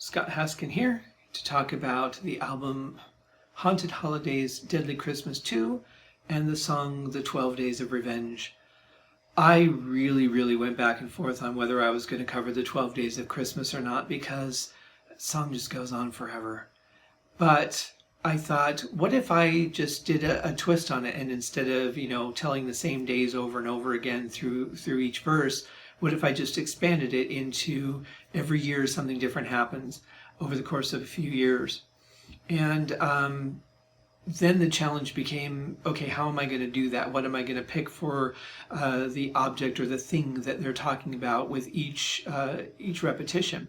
Scott Haskin here to talk about the album Haunted Holidays, Deadly Christmas 2 and the song The 12 Days of Revenge. I really went back and forth on whether I was going to cover the 12 Days of Christmas or not because that song just goes on forever. But I thought, what if I just did a twist on it, and instead of, telling the same days over and over again through each verse, what if I just expanded it into every year something different happens over the course of a few years? And then the challenge became, okay, how am I going to do that? What am I going to pick for the object or the thing that they're talking about with each repetition?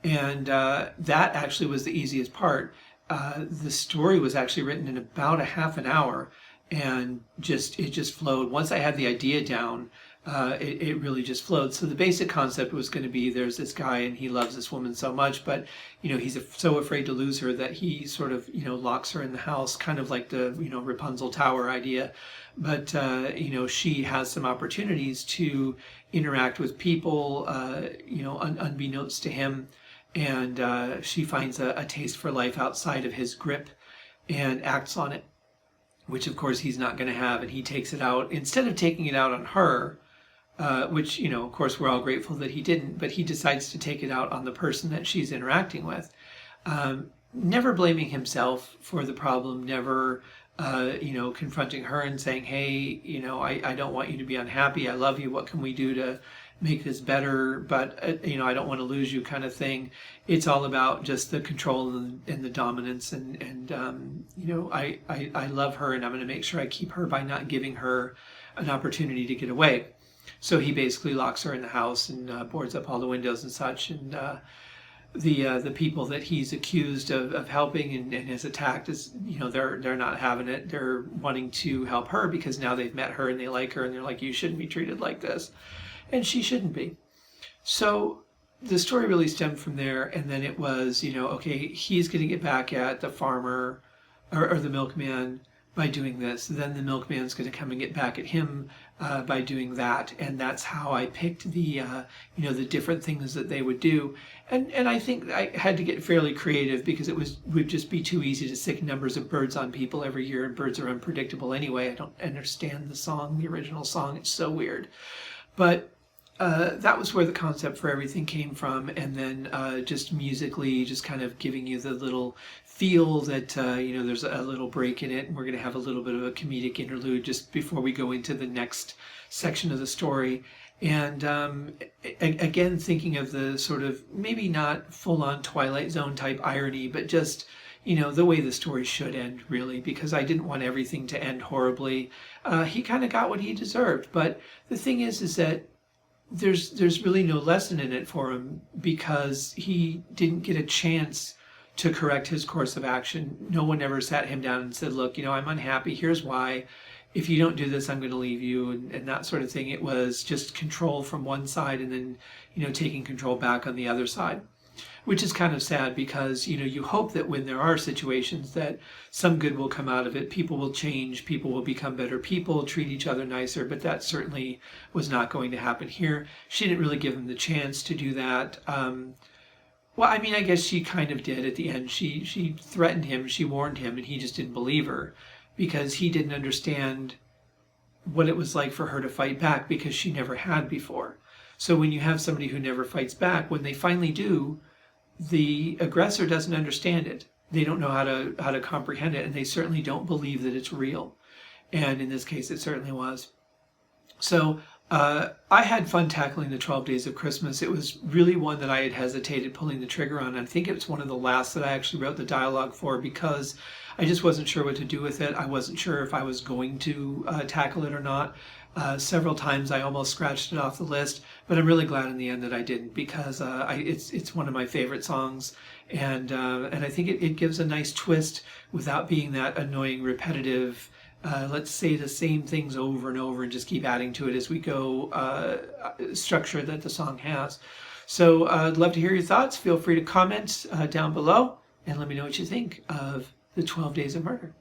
And that actually was the easiest part. The story was actually written in about a half an hour, and it just flowed. Once I had the idea down, it really just flowed. So the basic concept was going to be, there's this guy and he loves this woman so much, but he's so afraid to lose her that he sort of locks her in the house, kind of like the Rapunzel Tower idea. But she has some opportunities to interact with people, unbeknownst to him. And she finds a taste for life outside of his grip and acts on it, which of course he's not going to have. And he takes it out, instead of taking it out on her, which, of course we're all grateful that he didn't, but he decides to take it out on the person that she's interacting with. Never blaming himself for the problem, never, confronting her and saying, hey, I don't want you to be unhappy. I love you. What can we do to make this better? But, I don't want to lose you, kind of thing. It's all about just the control and the dominance. And I love her, and I'm going to make sure I keep her by not giving her an opportunity to get away. So he basically locks her in the house and boards up all the windows and such. And the people that he's accused of helping and has attacked is, they're not having it. They're wanting to help her because now they've met her and they like her, and they're like, you shouldn't be treated like this. And she shouldn't be. So the story really stemmed from there. And then it was, okay, he's going to get back at the farmer or the milkman by doing this. Then the milkman's going to come and get back at him by doing that. And that's how I picked the different things that they would do. And I think I had to get fairly creative because would just be too easy to stick numbers of birds on people every year, and birds are unpredictable anyway. I don't understand the original song. It's so weird. But that was where the concept for everything came from, and then just musically, just kind of giving you the little feel that there's a little break in it, and we're going to have a little bit of a comedic interlude just before we go into the next section of the story. And again, thinking of the sort of maybe not full-on Twilight Zone type irony, but just the way the story should end, really, because I didn't want everything to end horribly. He kind of got what he deserved, but the thing is that there's really no lesson in it for him because he didn't get a chance to correct his course of action. No one ever sat him down and said, look, I'm unhappy. Here's why. If you don't do this, I'm going to leave you, and that sort of thing. It was just control from one side and then, taking control back on the other side, which is kind of sad because, you hope that when there are situations that some good will come out of it, people will change, people will become better people, treat each other nicer, but that certainly was not going to happen here. She didn't really give him the chance to do that. I guess she kind of did at the end. She threatened him, she warned him, and he just didn't believe her because he didn't understand what it was like for her to fight back because she never had before. So when you have somebody who never fights back, when they finally do, the aggressor doesn't understand it. They don't know how to comprehend it, and they certainly don't believe that it's real. And in this case, it certainly was. So I had fun tackling the 12 Days of Christmas. It was really one that I had hesitated pulling the trigger on. I think it's one of the last that I actually wrote the dialogue for because I just wasn't sure what to do with it. I wasn't sure if I was going to tackle it or not. Several times I almost scratched it off the list, but I'm really glad in the end that I didn't because it's one of my favorite songs, and I think it gives a nice twist without being that annoying, repetitive, let's say the same things over and over and just keep adding to it as we go structure that the song has. So I'd love to hear your thoughts. Feel free to comment down below and let me know what you think of the 12 Days of Murder.